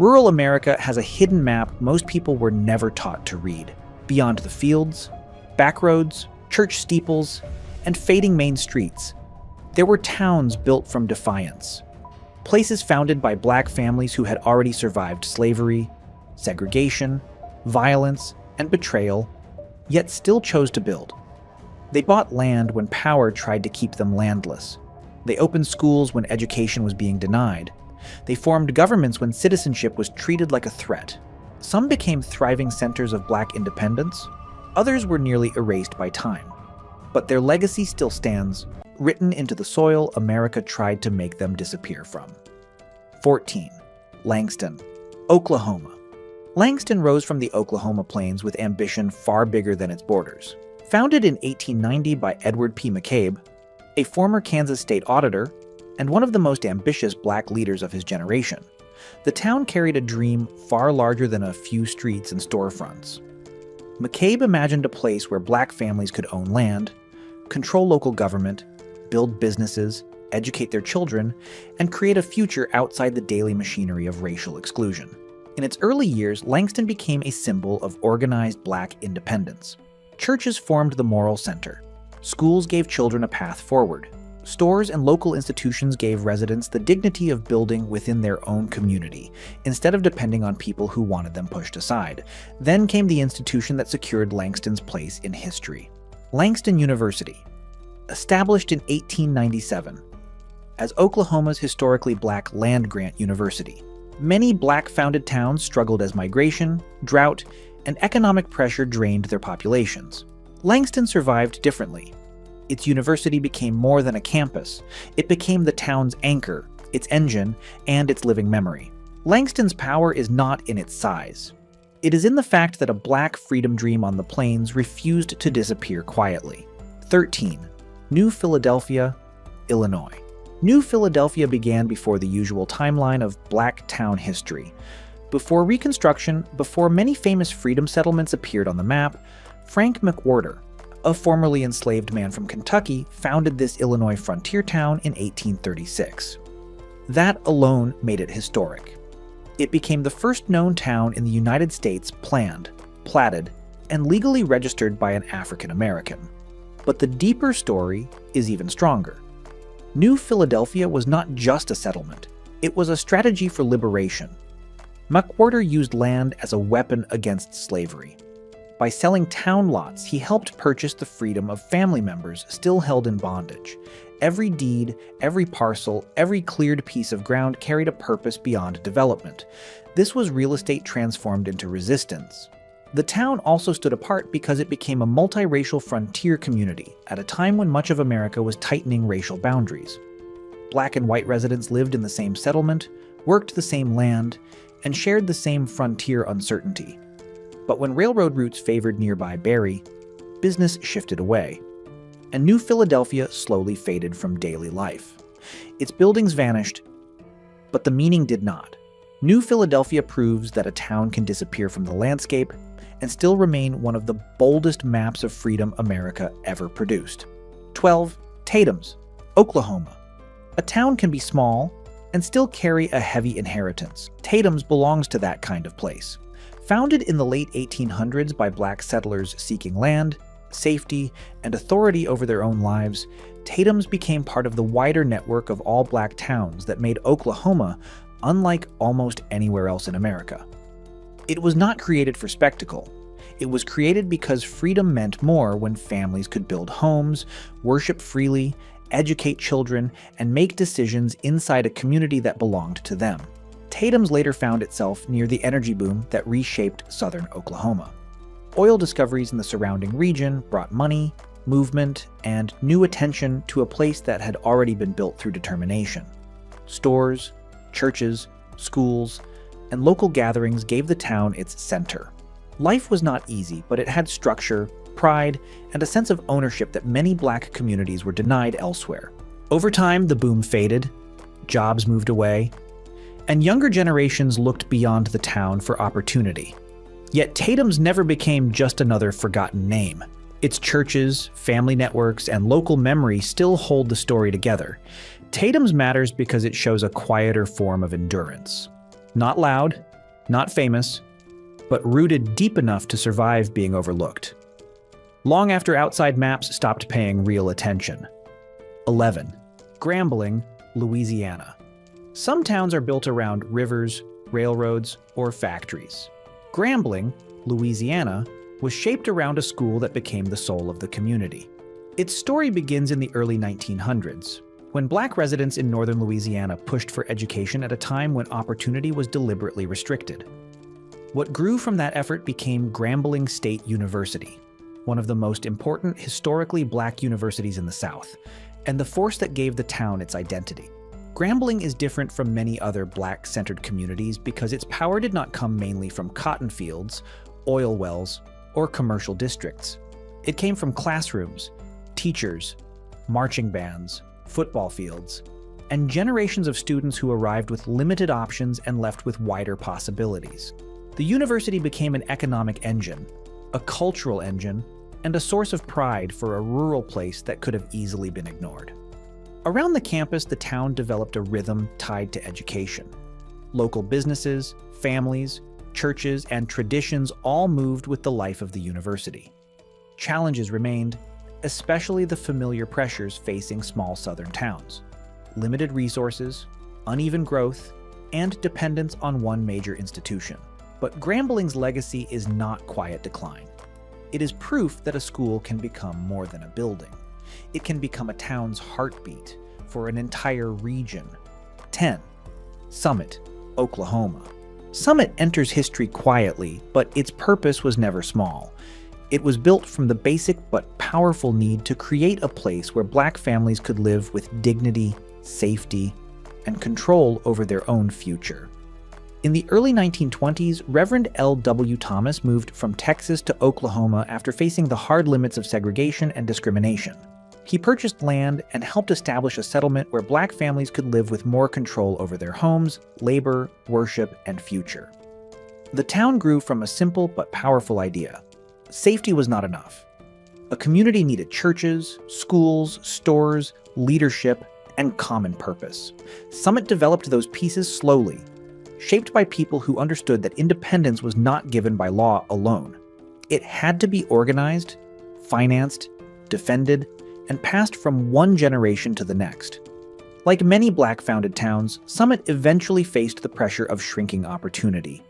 Rural America has a hidden map most people were never taught to read. Beyond the fields, back roads, church steeples, and fading main streets, there were towns built from defiance. Places founded by black families who had already survived slavery, segregation, violence, and betrayal, yet still chose to build. They bought land when power tried to keep them landless. They opened schools when education was being denied. They formed governments when citizenship was treated like a threat. Some became thriving centers of black independence. Others were nearly erased by time. But their legacy still stands, written into the soil America tried to make them disappear from. 14. Langston, Oklahoma. Langston rose from the Oklahoma plains with ambition far bigger than its borders. Founded in 1890 by Edward P. McCabe, a former Kansas state auditor and one of the most ambitious black leaders of his generation, the town carried a dream far larger than a few streets and storefronts. McCabe imagined a place where black families could own land, control local government, build businesses, educate their children, and create a future outside the daily machinery of racial exclusion. In its early years, Langston became a symbol of organized black independence. Churches formed the moral center. Schools gave children a path forward. Stores and local institutions gave residents the dignity of building within their own community, instead of depending on people who wanted them pushed aside. Then came the institution that secured Langston's place in history. Langston University, established in 1897 as Oklahoma's historically black land-grant university. Many black-founded towns struggled as migration, drought, and economic pressure drained their populations. Langston survived differently. Its university became more than a campus. It became the town's anchor, its engine, and its living memory. Langston's power is not in its size. It is in the fact that a black freedom dream on the plains refused to disappear quietly. 13. New Philadelphia, Illinois. New Philadelphia began before the usual timeline of black town history. Before Reconstruction, before many famous freedom settlements appeared on the map, Frank McWhorter, a formerly enslaved man from Kentucky, founded this Illinois frontier town in 1836. That alone made it historic. It became the first known town in the United States planned, platted, and legally registered by an African American. But the deeper story is even stronger. New Philadelphia was not just a settlement, it was a strategy for liberation. McWhorter used land as a weapon against slavery. By selling town lots, he helped purchase the freedom of family members still held in bondage. Every deed, every parcel, every cleared piece of ground carried a purpose beyond development. This was real estate transformed into resistance. The town also stood apart because it became a multiracial frontier community at a time when much of America was tightening racial boundaries. Black and white residents lived in the same settlement, worked the same land, and shared the same frontier uncertainty. But when railroad routes favored nearby Berry, business shifted away, and New Philadelphia slowly faded from daily life. Its buildings vanished, but the meaning did not. New Philadelphia proves that a town can disappear from the landscape and still remain one of the boldest maps of freedom America ever produced. 12. Tatums, Oklahoma. A town can be small and still carry a heavy inheritance. Tatums belongs to that kind of place. Founded in the late 1800s by black settlers seeking land, safety, and authority over their own lives, Tatums became part of the wider network of all black towns that made Oklahoma unlike almost anywhere else in America. It was not created for spectacle. It was created because freedom meant more when families could build homes, worship freely, educate children, and make decisions inside a community that belonged to them. Tatums later found itself near the energy boom that reshaped southern Oklahoma. Oil discoveries in the surrounding region brought money, movement, and new attention to a place that had already been built through determination. Stores, churches, schools, and local gatherings gave the town its center. Life was not easy, but it had structure, pride, and a sense of ownership that many black communities were denied elsewhere. Over time, the boom faded, jobs moved away, and younger generations looked beyond the town for opportunity. Yet Tatums never became just another forgotten name. Its churches, family networks, and local memory still hold the story together. Tatums matters because it shows a quieter form of endurance. Not loud, Not famous, but rooted deep enough to survive being overlooked. Long after outside maps stopped paying real attention. 11. Grambling, Louisiana. Some towns are built around rivers, railroads, or factories. Grambling, Louisiana, was shaped around a school that became the soul of the community. Its story begins in the early 1900s, when Black residents in northern Louisiana pushed for education at a time when opportunity was deliberately restricted. What grew from that effort became Grambling State University, one of the most important historically Black universities in the South, and the force that gave the town its identity. Grambling is different from many other Black-centered communities because its power did not come mainly from cotton fields, oil wells, or commercial districts. It came from classrooms, teachers, marching bands, football fields, and generations of students who arrived with limited options and left with wider possibilities. The university became an economic engine, a cultural engine, and a source of pride for a rural place that could have easily been ignored. Around the campus, the town developed a rhythm tied to education. Local businesses, families, churches, and traditions all moved with the life of the university. Challenges remained, especially the familiar pressures facing small southern towns: limited resources, uneven growth, and dependence on one major institution. But Grambling's legacy is not quiet decline. It is proof that a school can become more than a building. It can become a town's heartbeat for an entire region. 10. Summit, Oklahoma. Summit enters history quietly, but its purpose was never small. It was built from the basic but powerful need to create a place where Black families could live with dignity, safety, and control over their own future. In the early 1920s, Reverend L.W. Thomas moved from Texas to Oklahoma after facing the hard limits of segregation and discrimination. He purchased land and helped establish a settlement where Black families could live with more control over their homes, labor, worship, and future. The town grew from a simple but powerful idea. Safety was not enough. A community needed churches, schools, stores, leadership, and common purpose. Summit developed those pieces slowly, shaped by people who understood that independence was not given by law alone. It had to be organized, financed, defended, and passed from one generation to the next. Like many Black-founded towns, Summit eventually faced the pressure of shrinking opportunity.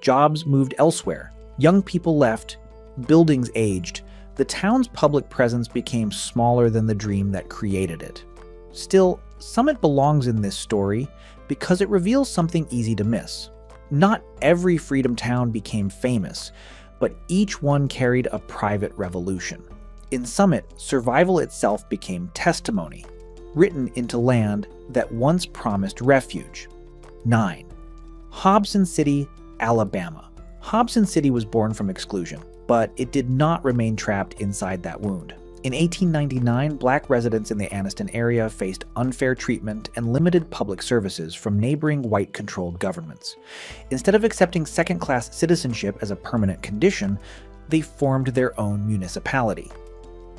Jobs moved elsewhere, young people left, buildings aged. The town's public presence became smaller than the dream that created it. Still, Summit belongs in this story because it reveals something easy to miss. Not every freedom town became famous, but each one carried a private revolution. In Summit, survival itself became testimony, written into land that once promised refuge. 9. Hobson City, Alabama. Hobson City was born from exclusion, but it did not remain trapped inside that wound. In 1899, Black residents in the Anniston area faced unfair treatment and limited public services from neighboring white-controlled governments. Instead of accepting second-class citizenship as a permanent condition, they formed their own municipality.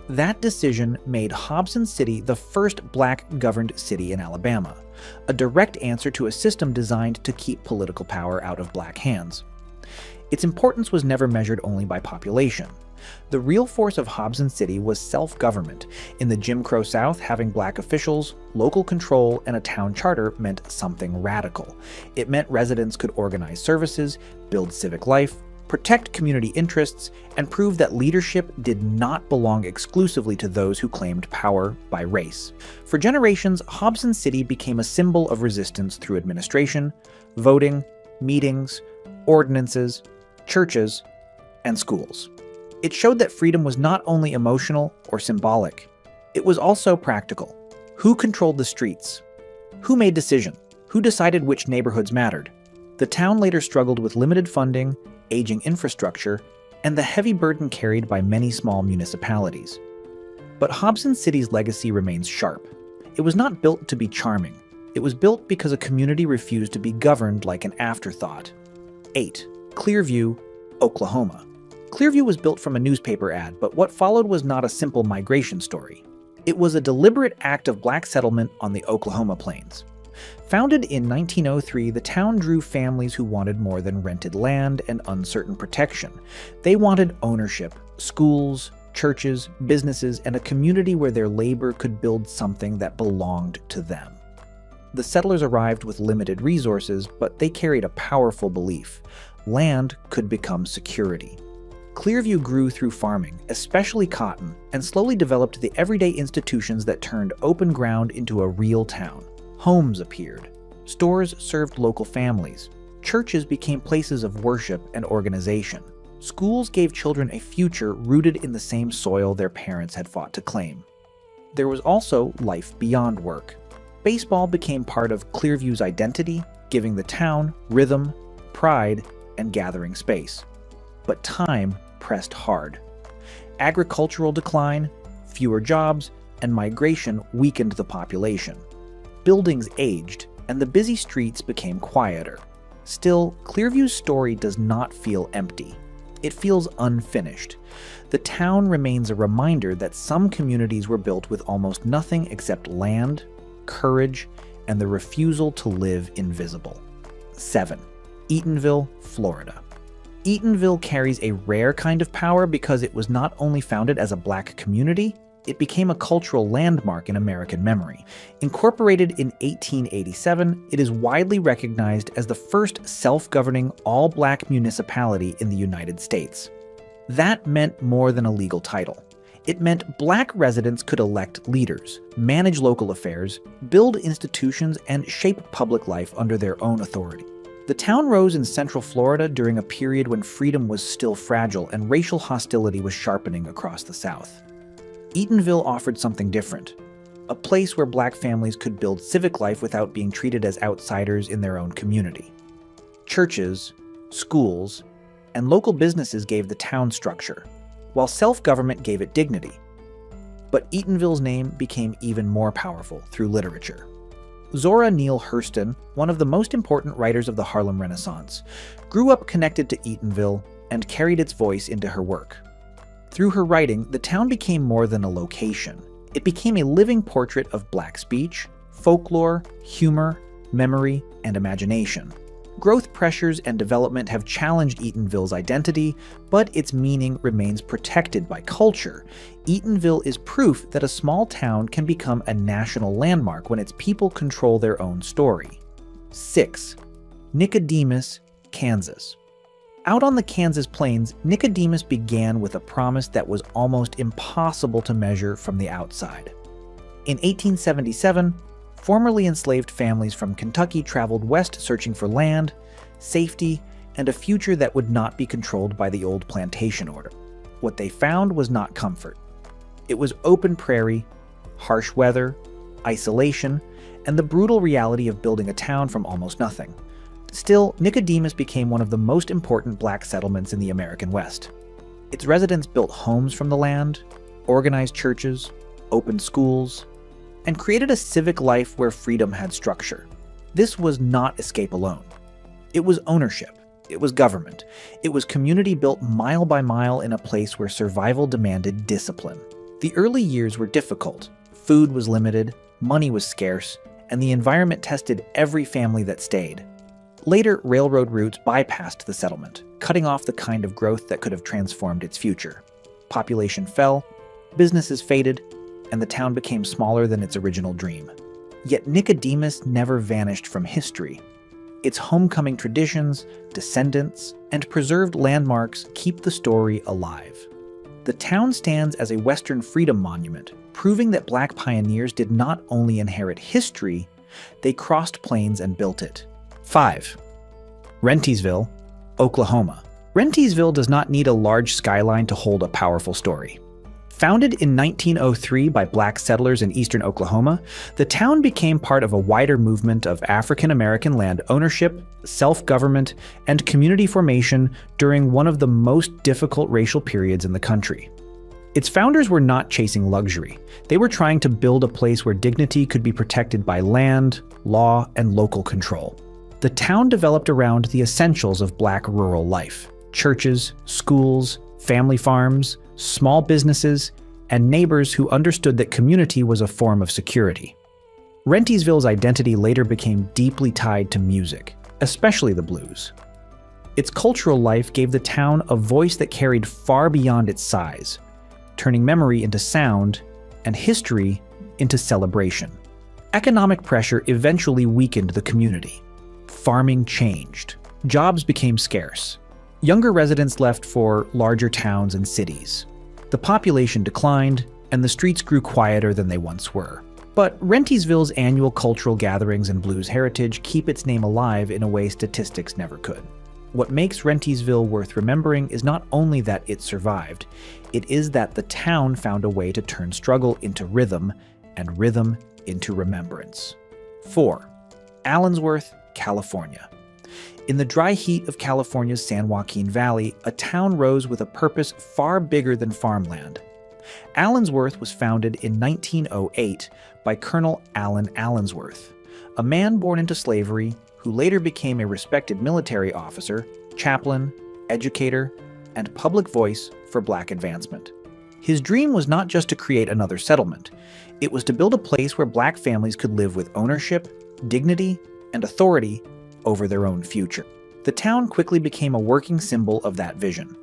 That decision made Hobson City the first Black-governed city in Alabama, a direct answer to a system designed to keep political power out of Black hands. Its importance was never measured only by population. The real force of Hobson City was self-government. In the Jim Crow South, having Black officials, local control, and a town charter meant something radical. It meant residents could organize services, build civic life, protect community interests, and prove that leadership did not belong exclusively to those who claimed power by race. For generations, Hobson City became a symbol of resistance through administration, voting, meetings, ordinances, churches, and schools. It showed that freedom was not only emotional or symbolic, it was also practical. Who controlled the streets? Who made decisions? Who decided which neighborhoods mattered? The town later struggled with limited funding, aging infrastructure, and the heavy burden carried by many small municipalities. But Hobson City's legacy remains sharp. It was not built to be charming. It was built because a community refused to be governed like an afterthought. 8. Clearview, Oklahoma. Clearview was built from a newspaper ad, but what followed was not a simple migration story. It was a deliberate act of Black settlement on the Oklahoma plains. Founded in 1903, the town drew families who wanted more than rented land and uncertain protection. They wanted ownership, schools, churches, businesses, and a community where their labor could build something that belonged to them. The settlers arrived with limited resources, but they carried a powerful belief: land could become security. Clearview grew through farming, especially cotton, and slowly developed the everyday institutions that turned open ground into a real town. Homes appeared. Stores served local families. Churches became places of worship and organization. Schools gave children a future rooted in the same soil their parents had fought to claim. There was also life beyond work. Baseball became part of Clearview's identity, giving the town rhythm, pride, and gathering space. But time pressed hard. Agricultural decline, fewer jobs, and migration weakened the population. Buildings aged, and the busy streets became quieter. Still, Clearview's story does not feel empty. It feels unfinished. The town remains a reminder that some communities were built with almost nothing except land, courage, and the refusal to live invisible. 7. Eatonville, Florida. Eatonville carries a rare kind of power because it was not only founded as a Black community, it became a cultural landmark in American memory. Incorporated in 1887, it is widely recognized as the first self-governing all-Black municipality in the United States. That meant more than a legal title. It meant Black residents could elect leaders, manage local affairs, build institutions, and shape public life under their own authority. The town rose in Central Florida during a period when freedom was still fragile and racial hostility was sharpening across the South. Eatonville offered something different, a place where Black families could build civic life without being treated as outsiders in their own community. Churches, schools, and local businesses gave the town structure, while self-government gave it dignity. But Eatonville's name became even more powerful through literature. Zora Neale Hurston, one of the most important writers of the Harlem Renaissance, grew up connected to Eatonville and carried its voice into her work. Through her writing, the town became more than a location. It became a living portrait of Black speech, folklore, humor, memory, and imagination. Growth pressures and development have challenged Eatonville's identity, but its meaning remains protected by culture. Eatonville is proof that a small town can become a national landmark when its people control their own story. 6. Nicodemus, Kansas. Out on the Kansas plains, Nicodemus began with a promise that was almost impossible to measure from the outside. In 1877, formerly enslaved families from Kentucky traveled west searching for land, safety, and a future that would not be controlled by the old plantation order. What they found was not comfort. It was open prairie, harsh weather, isolation, and the brutal reality of building a town from almost nothing. Still, Nicodemus became one of the most important Black settlements in the American West. Its residents built homes from the land, organized churches, opened schools, and created a civic life where freedom had structure. This was not escape alone. It was ownership. It was government. It was community built mile by mile in a place where survival demanded discipline. The early years were difficult. Food was limited, money was scarce, and the environment tested every family that stayed. Later, railroad routes bypassed the settlement, cutting off the kind of growth that could have transformed its future. Population fell, businesses faded, and the town became smaller than its original dream. Yet Nicodemus never vanished from history. Its homecoming traditions, descendants, and preserved landmarks keep the story alive. The town stands as a Western freedom monument, proving that Black pioneers did not only inherit history, they crossed plains and built it. 5. Rentiesville, Oklahoma. Rentiesville does not need a large skyline to hold a powerful story. Founded in 1903 by Black settlers in eastern Oklahoma, the town became part of a wider movement of African American land ownership, self-government, and community formation during one of the most difficult racial periods in the country. Its founders were not chasing luxury. They were trying to build a place where dignity could be protected by land, law, and local control. The town developed around the essentials of Black rural life: churches, schools, family farms, small businesses, and neighbors who understood that community was a form of security. Rentiesville's identity later became deeply tied to music, especially the blues. Its cultural life gave the town a voice that carried far beyond its size, turning memory into sound and history into celebration. Economic pressure eventually weakened the community. Farming changed. Jobs became scarce. Younger residents left for larger towns and cities. The population declined, and the streets grew quieter than they once were. But Rentiesville's annual cultural gatherings and blues heritage keep its name alive in a way statistics never could. What makes Rentiesville worth remembering is not only that it survived, it is that the town found a way to turn struggle into rhythm and rhythm into remembrance. 4. Allensworth, California. In the dry heat of California's San Joaquin Valley, a town rose with a purpose far bigger than farmland. Allensworth was founded in 1908 by Colonel Allen Allensworth, a man born into slavery who later became a respected military officer, chaplain, educator, and public voice for Black advancement. His dream was not just to create another settlement. It was to build a place where Black families could live with ownership, dignity, and authority over their own future. The town quickly became a working symbol of that vision.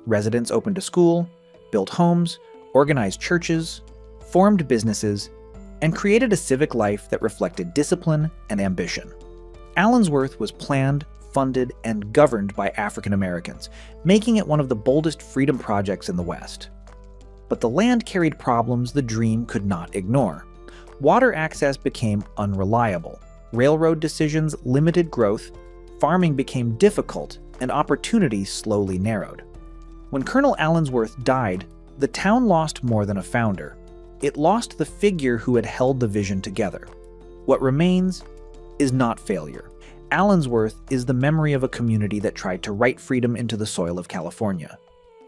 Residents opened a school, built homes, organized churches, formed businesses, and created a civic life that reflected discipline and ambition. Allensworth was planned, funded, and governed by African Americans, making it one of the boldest freedom projects in the West. But the land carried problems the dream could not ignore. Water access became unreliable, railroad decisions limited growth, farming became difficult, and opportunities slowly narrowed. When Colonel Allensworth died, the town lost more than a founder. It lost the figure who had held the vision together. What remains is not failure. Allensworth is the memory of a community that tried to write freedom into the soil of California.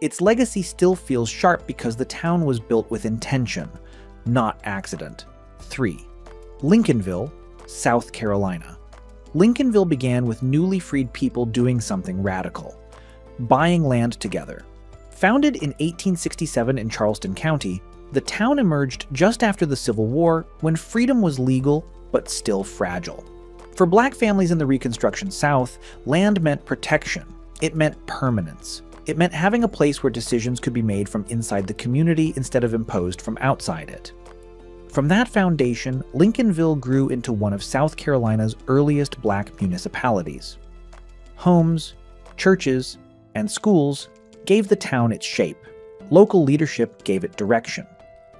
Its legacy still feels sharp because the town was built with intention, not accident. 3. Lincolnville, South Carolina. Lincolnville began with newly freed people doing something radical, buying land together. Founded in 1867 in Charleston County, the town emerged just after the Civil War when freedom was legal but still fragile. For Black families in the Reconstruction South, land meant protection. It meant permanence. It meant having a place where decisions could be made from inside the community instead of imposed from outside it. From that foundation, Lincolnville grew into one of South Carolina's earliest Black municipalities. Homes, churches, and schools gave the town its shape. Local leadership gave it direction.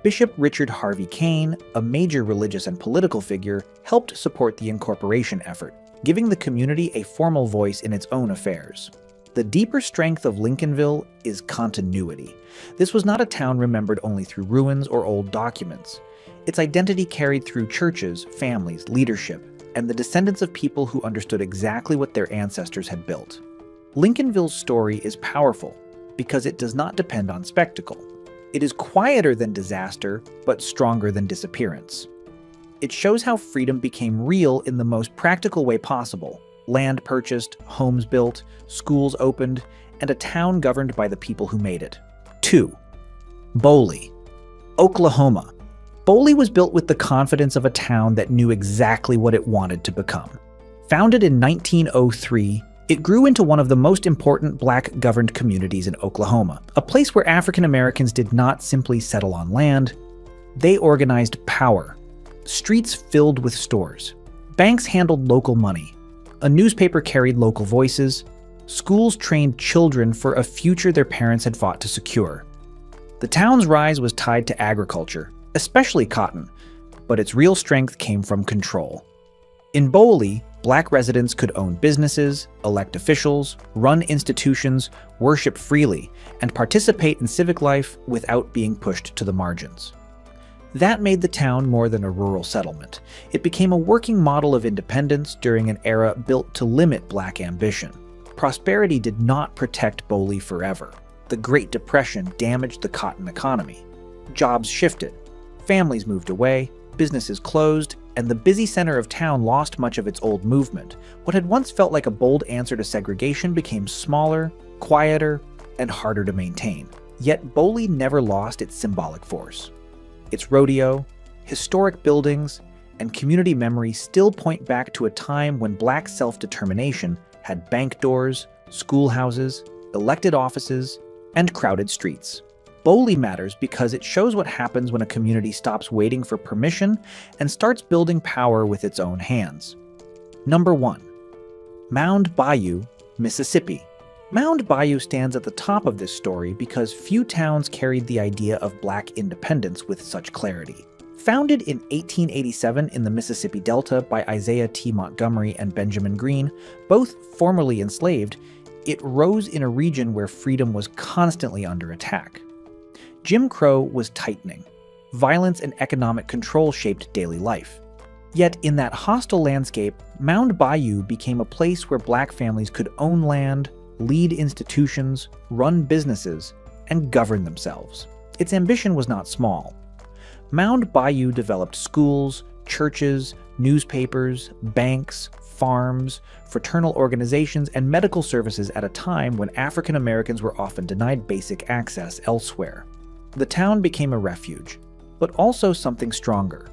Bishop Richard Harvey Kane, a major religious and political figure, helped support the incorporation effort, giving the community a formal voice in its own affairs. The deeper strength of Lincolnville is continuity. This was not a town remembered only through ruins or old documents. Its identity carried through churches, families, leadership, and the descendants of people who understood exactly what their ancestors had built. Lincolnville's story is powerful because it does not depend on spectacle. It is quieter than disaster, but stronger than disappearance. It shows how freedom became real in the most practical way possible. Land purchased, homes built, schools opened, and a town governed by the people who made it. 2. Boley, Oklahoma. Boley was built with the confidence of a town that knew exactly what it wanted to become. Founded in 1903, it grew into one of the most important Black-governed communities in Oklahoma, a place where African Americans did not simply settle on land, they organized power. Streets filled with stores. Banks handled local money. A newspaper carried local voices. Schools trained children for a future their parents had fought to secure. The town's rise was tied to agriculture, especially cotton, but its real strength came from control. In Boley, Black residents could own businesses, elect officials, run institutions, worship freely, and participate in civic life without being pushed to the margins. That made the town more than a rural settlement. It became a working model of independence during an era built to limit Black ambition. Prosperity did not protect Boley forever. The Great Depression damaged the cotton economy. Jobs shifted. Families moved away, businesses closed, and the busy center of town lost much of its old movement. What had once felt like a bold answer to segregation became smaller, quieter, and harder to maintain. Yet Boley never lost its symbolic force. Its rodeo, historic buildings, and community memory still point back to a time when Black self-determination had bank doors, schoolhouses, elected offices, and crowded streets. Boley matters because it shows what happens when a community stops waiting for permission and starts building power with its own hands. Number 1. Mound Bayou, Mississippi. Mound Bayou stands at the top of this story because few towns carried the idea of Black independence with such clarity. Founded in 1887 in the Mississippi Delta by Isaiah T. Montgomery and Benjamin Green, both formerly enslaved, it rose in a region where freedom was constantly under attack. Jim Crow was tightening. Violence and economic control shaped daily life. Yet in that hostile landscape, Mound Bayou became a place where Black families could own land, lead institutions, run businesses, and govern themselves. Its ambition was not small. Mound Bayou developed schools, churches, newspapers, banks, farms, fraternal organizations, and medical services at a time when African Americans were often denied basic access elsewhere. The town became a refuge, but also something stronger,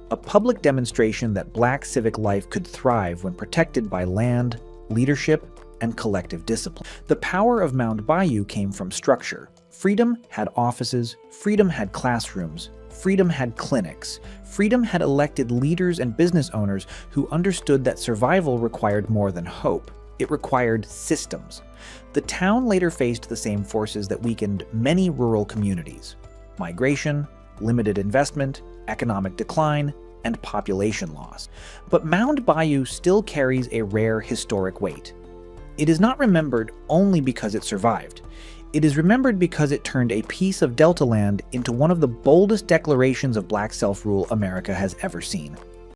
a public demonstration that Black civic life could thrive when protected by land, leadership, and collective discipline. The power of Mound Bayou came from structure. Freedom had offices, freedom had classrooms, freedom had clinics, freedom had elected leaders and business owners who understood that survival required more than hope. It required systems. The town later faced the same forces that weakened many rural communities: migration, limited investment, economic decline, and population loss. But Mound Bayou still carries a rare historic weight. It is not remembered only because it survived. It is remembered because it turned a piece of Delta land into one of the boldest declarations of Black self-rule America has ever seen.